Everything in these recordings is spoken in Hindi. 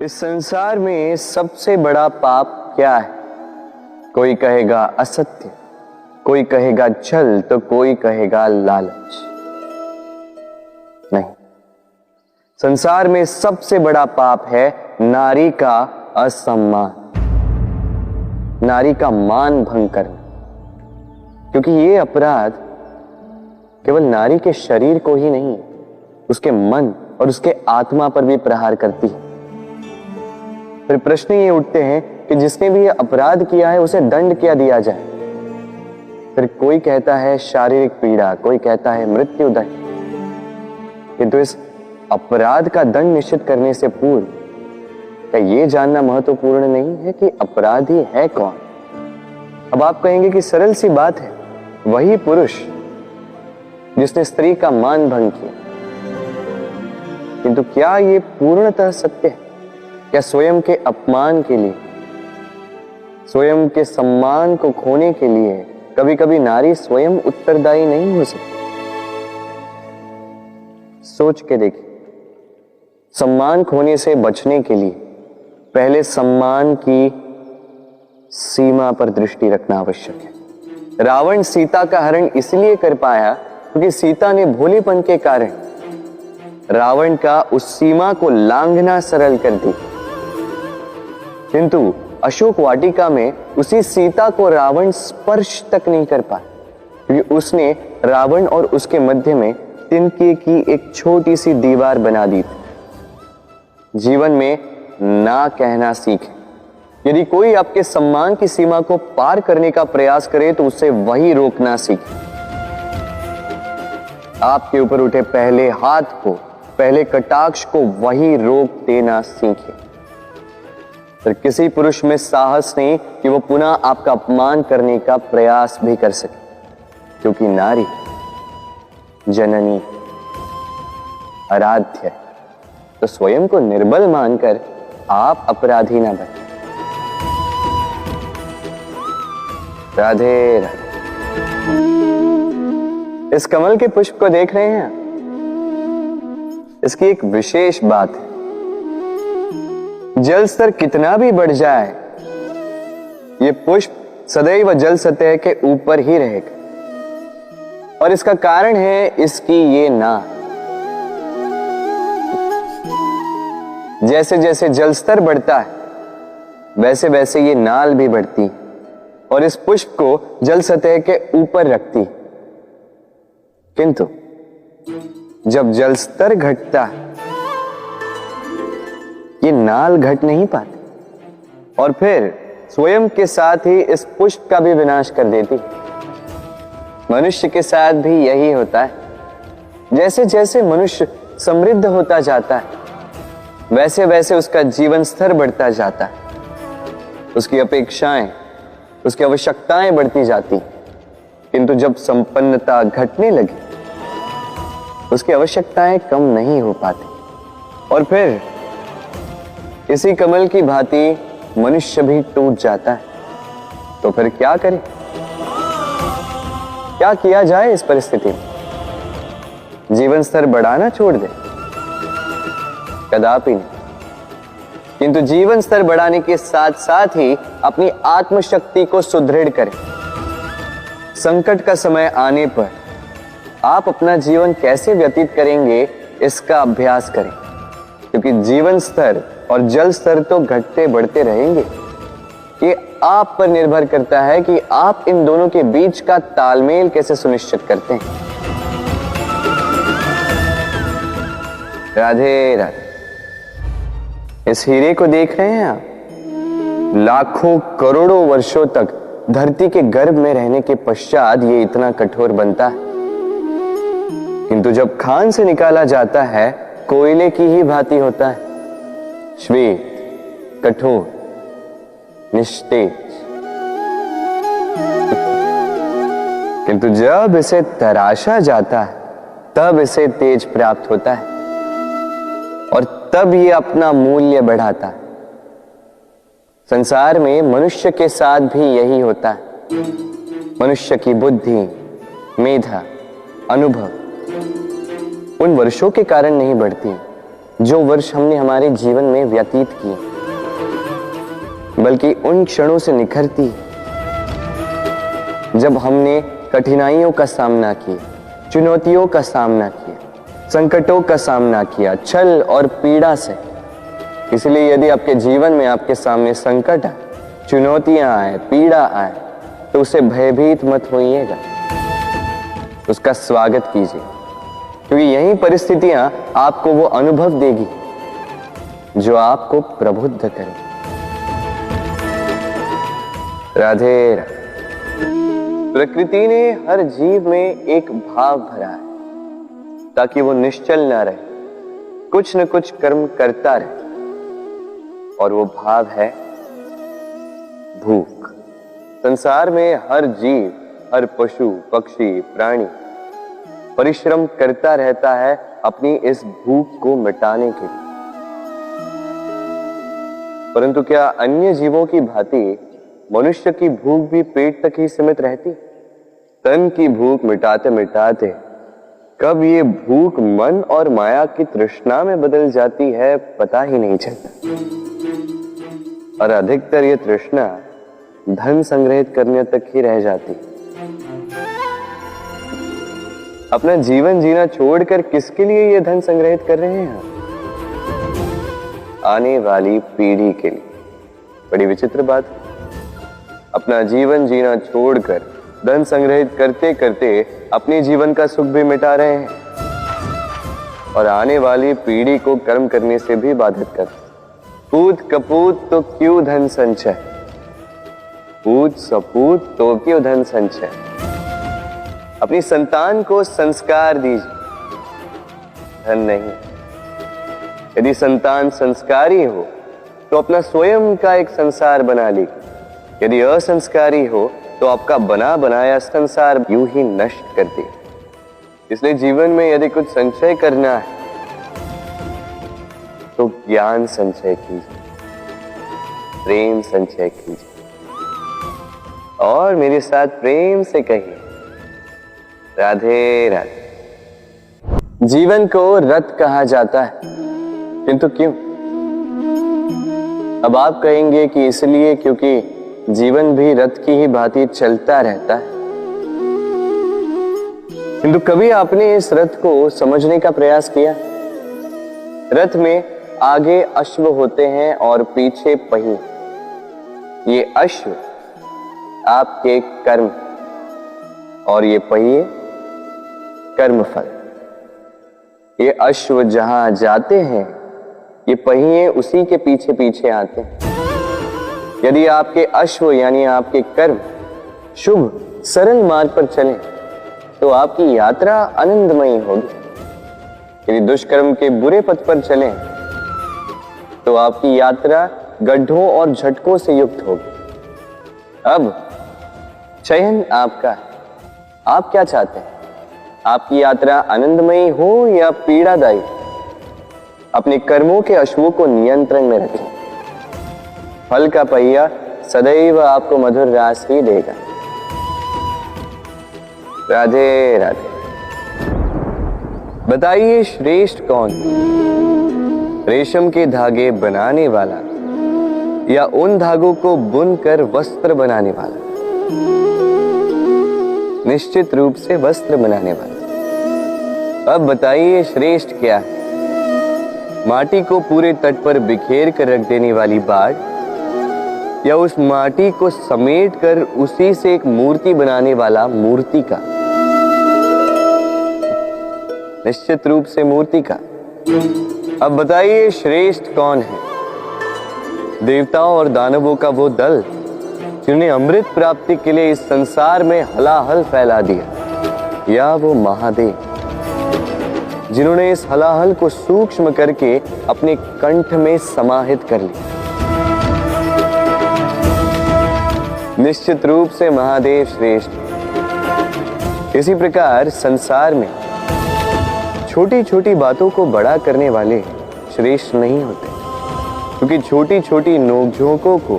इस संसार में सबसे बड़ा पाप क्या है? कोई कहेगा असत्य, कोई कहेगा छल, तो कोई कहेगा लालच। नहीं, संसार में सबसे बड़ा पाप है नारी का असम्मान, नारी का मान भंग करना। क्योंकि ये अपराध केवल नारी के शरीर को ही नहीं, उसके मन और उसके आत्मा पर भी प्रहार करती है। फिर प्रश्न ये उठते हैं कि जिसने भी ये अपराध किया है उसे दंड क्या दिया जाए? फिर कोई कहता है शारीरिक पीड़ा, कोई कहता है मृत्यु दंड। किंतु इस अपराध का दंड निश्चित करने से पूर्व क्या ये जानना महत्वपूर्ण नहीं है कि अपराधी है कौन? अब आप कहेंगे कि सरल सी बात है, वही पुरुष जिसने स्त्री का मान भंग किया। किंतु क्या ये पूर्णतः सत्य है? क्या स्वयं के अपमान के लिए, स्वयं के सम्मान को खोने के लिए कभी कभी नारी स्वयं उत्तरदायी नहीं हो सकती? सोच के देखिए, सम्मान खोने से बचने के लिए पहले सम्मान की सीमा पर दृष्टि रखना आवश्यक है। रावण सीता का हरण इसलिए कर पाया क्योंकि सीता ने भोलेपन के कारण रावण का उस सीमा को लांघना सरल कर दी। किंतु अशोक वाटिका में उसी सीता को रावण स्पर्श तक नहीं कर पाया क्योंकि उसने रावण और उसके मध्य में तिनके की एक छोटी सी दीवार बना दी थी। जीवन में ना कहना सीखें। यदि कोई आपके सम्मान की सीमा को पार करने का प्रयास करे तो उसे वही रोकना सीखें। आपके ऊपर उठे पहले हाथ को, पहले कटाक्ष को वही रोक देना सीखें। फिर किसी पुरुष में साहस नहीं कि वो पुनः आपका अपमान करने का प्रयास भी कर सके, क्योंकि नारी जननी आराध्य है। तो स्वयं को निर्बल मानकर आप अपराधी ना बने। राधे राधे। इस कमल के पुष्प को देख रहे हैं? इसकी एक विशेष बात है, जल स्तर कितना भी बढ़ जाए ये पुष्प सदैव जल सतह के ऊपर ही रहेगा। और इसका कारण है इसकी ये नाक। जैसे जैसे जल स्तर बढ़ता है वैसे वैसे ये नाल भी बढ़ती और इस पुष्प को जल सतह के ऊपर रखती। किंतु जब जल स्तर घटता है ये नाल घट नहीं पाती और फिर स्वयं के साथ ही इस पुष्प का भी विनाश कर देती। मनुष्य के साथ भी यही होता है। जैसे जैसे मनुष्य समृद्ध होता जाता है वैसे वैसे उसका जीवन स्तर बढ़ता जाता है, उसकी अपेक्षाएं, उसकी आवश्यकताएं बढ़ती जाती। किंतु जब संपन्नता घटने लगी उसकी आवश्यकताएं कम नहीं हो पाती और फिर इसी कमल की भांति मनुष्य भी टूट जाता है। तो फिर क्या करें? क्या किया जाए इस परिस्थिति में? जीवन स्तर बढ़ाना छोड़ दे? कदापि नहीं। किंतु जीवन स्तर बढ़ाने के साथ साथ ही अपनी आत्मशक्ति को सुदृढ़ करें। संकट का समय आने पर आप अपना जीवन कैसे व्यतीत करेंगे इसका अभ्यास करें, क्योंकि जीवन स्तर और जल स्तर तो घटते बढ़ते रहेंगे। ये आप पर निर्भर करता है कि आप इन दोनों के बीच का तालमेल कैसे सुनिश्चित करते हैं। राधे राधे। इस हीरे को देख रहे हैं आप? लाखों करोड़ों वर्षों तक धरती के गर्भ में रहने के पश्चात ये इतना कठोर बनता है, किंतु जब खान से निकाला जाता है कोयले की ही भांति होता है, श्वेत, कठोर, निस्तेज। किंतु जब इसे तराशा जाता है तब इसे तेज प्राप्त होता है और तब ये अपना मूल्य बढ़ाता है। संसार में मनुष्य के साथ भी यही होता है। मनुष्य की बुद्धि, मेधा, अनुभव उन वर्षों के कारण नहीं बढ़ती जो वर्ष हमने हमारे जीवन में व्यतीत किए, बल्कि उन क्षणों से निखरती है जब हमने कठिनाइयों का सामना किया, चुनौतियों का सामना किया, संकटों का सामना किया, छल और पीड़ा से। इसलिए यदि आपके जीवन में आपके सामने संकट आए, चुनौतियां आए, पीड़ा आए, तो उसे भयभीत मत होइएगा, उसका स्वागत कीजिए, क्योंकि यही परिस्थितियां आपको वो अनुभव देगी जो आपको प्रबुद्ध करे। राधे राधे। प्रकृति ने हर जीव में एक भाव भरा है ताकि वो निश्चल ना रहे, कुछ न कुछ कर्म करता रहे, और वो भाव है भूख। संसार में हर जीव, हर पशु, पक्षी, प्राणी परिश्रम करता रहता है अपनी इस भूख को मिटाने के लिए। परंतु क्या अन्य जीवों की भांति मनुष्य की भूख भी पेट तक ही सीमित रहती? तन की भूख मिटाते मिटाते कब ये भूख मन और माया की तृष्णा में बदल जाती है पता ही नहीं चलता। और अधिकतर ये तृष्णा धन संग्रहित करने तक ही रह जाती। अपना जीवन जीना छोड़कर किसके लिए ये धन संग्रहित कर रहे हैं? आने वाली पीढ़ी के लिए। बड़ी विचित्र बात। अपना जीवन जीना छोड़कर धन संग्रहित करते करते अपने जीवन का सुख भी मिटा रहे हैं और आने वाली पीढ़ी को कर्म करने से भी बाधित कर। पूत कपूत तो क्यों धन संचय, पूत सपूत तो क्यों धन संचय। अपनी संतान को संस्कार दीजिए, धन नहीं। यदि संतान संस्कारी हो तो अपना स्वयं का एक संसार बना लीजिए। यदि असंस्कारी हो तो आपका बना बनाया संसार यूं ही नष्ट कर दे। इसलिए जीवन में यदि कुछ संचय करना है तो ज्ञान संचय कीजिए, प्रेम संचय कीजिए, और मेरे साथ प्रेम से कहिए राधे राधे। जीवन को रथ कहा जाता है, किंतु क्यों? अब आप कहेंगे कि इसलिए क्योंकि जीवन भी रथ की ही भांति चलता रहता है। किंतु कभी आपने इस रथ को समझने का प्रयास किया? रथ में आगे अश्व होते हैं और पीछे पहिए। ये अश्व आपके कर्म और ये पहिए कर्मफल। ये अश्व जहां जाते हैं, ये पहिए उसी के पीछे पीछे आते हैं। यदि आपके अश्व यानी आपके कर्म शुभ सरल मार्ग पर चलें तो आपकी यात्रा आनंदमयी होगी। यदि दुष्कर्म के बुरे पथ पर चलें तो आपकी यात्रा गड्ढों और झटकों से युक्त होगी। अब चयन आपका है, आप क्या चाहते हैं? आपकी यात्रा आनंदमयी हो या पीड़ादायी? अपने कर्मों के अश्वों को नियंत्रण में रखें। फल का पहिया सदैव आपको मधुर रास ही देगा। राधे राधे। बताइए श्रेष्ठ कौन? रेशम के धागे बनाने वाला या उन धागों को बुनकर वस्त्र बनाने वाला? निश्चित रूप से वस्त्र बनाने वाला। अब बताइए श्रेष्ठ क्या है? माटी को पूरे तट पर बिखेर कर रख देने वाली बाढ़ या उस माटी को समेट कर उसी से एक मूर्ति बनाने वाला मूर्ति का? निश्चित रूप से मूर्ति का। अब बताइए श्रेष्ठ कौन है? देवताओं और दानवों का वो दल जिन्हें अमृत प्राप्ति के लिए इस संसार में हलाहल फैला दिया, या वो महादेव जिन्होंने इस हलाहल को सूक्ष्म करके अपने कंठ में समाहित कर लिया? निश्चित रूप से महादेव श्रेष्ठ। इसी प्रकार संसार में छोटी छोटी बातों को बड़ा करने वाले श्रेष्ठ नहीं होते, क्योंकि छोटी छोटी नोकझोंकों को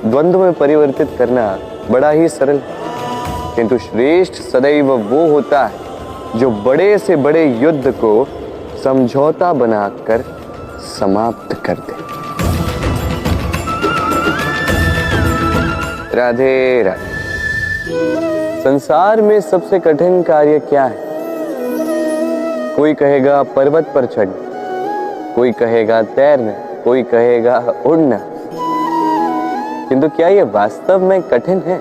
द्वंद्व में परिवर्तित करना बड़ा ही सरल है। किंतु श्रेष्ठ सदैव वो होता है जो बड़े से बड़े युद्ध को समझौता बनाकर समाप्त कर दे। राधे राधे। संसार में सबसे कठिन कार्य क्या है? कोई कहेगा पर्वत पर चढ़ना, कोई कहेगा तैरना, कोई कहेगा उड़ना। किंतु क्या ये वास्तव में कठिन है?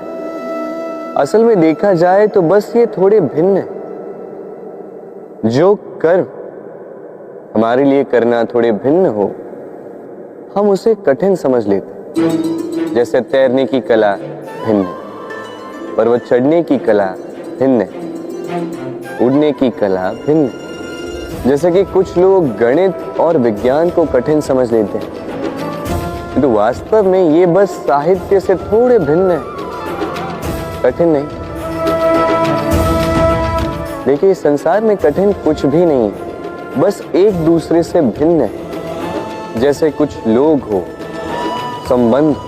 असल में देखा जाए तो बस ये थोड़े भिन्न है। जो कर्म हमारे लिए करना थोड़े भिन्न हो, हम उसे कठिन समझ लेते हैं। जैसे तैरने की कला भिन्न है, पर्वत चढ़ने की कला भिन्न है, उड़ने की कला भिन्न है। जैसे कि कुछ लोग गणित और विज्ञान को कठिन समझ लेते हैं, तो वास्तव में ये बस साहित्य से थोड़े भिन्न है, कठिन नहीं। देखिए, इस संसार में कठिन कुछ भी नहीं है, बस एक दूसरे से भिन्न है। जैसे कुछ लोग हो, संबंध हो,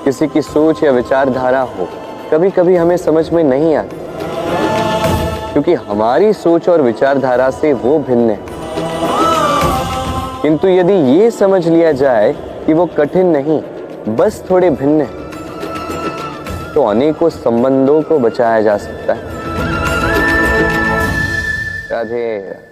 किसी की सोच या विचारधारा हो, कभी कभी हमें समझ में नहीं आती, क्योंकि हमारी सोच और विचारधारा से वो भिन्न है। किंतु यदि ये समझ लिया जाए कि वो कठिन नहीं, बस थोड़े भिन्न है, तो अनेकों संबंधों को बचाया जा सकता है। राधे राधे।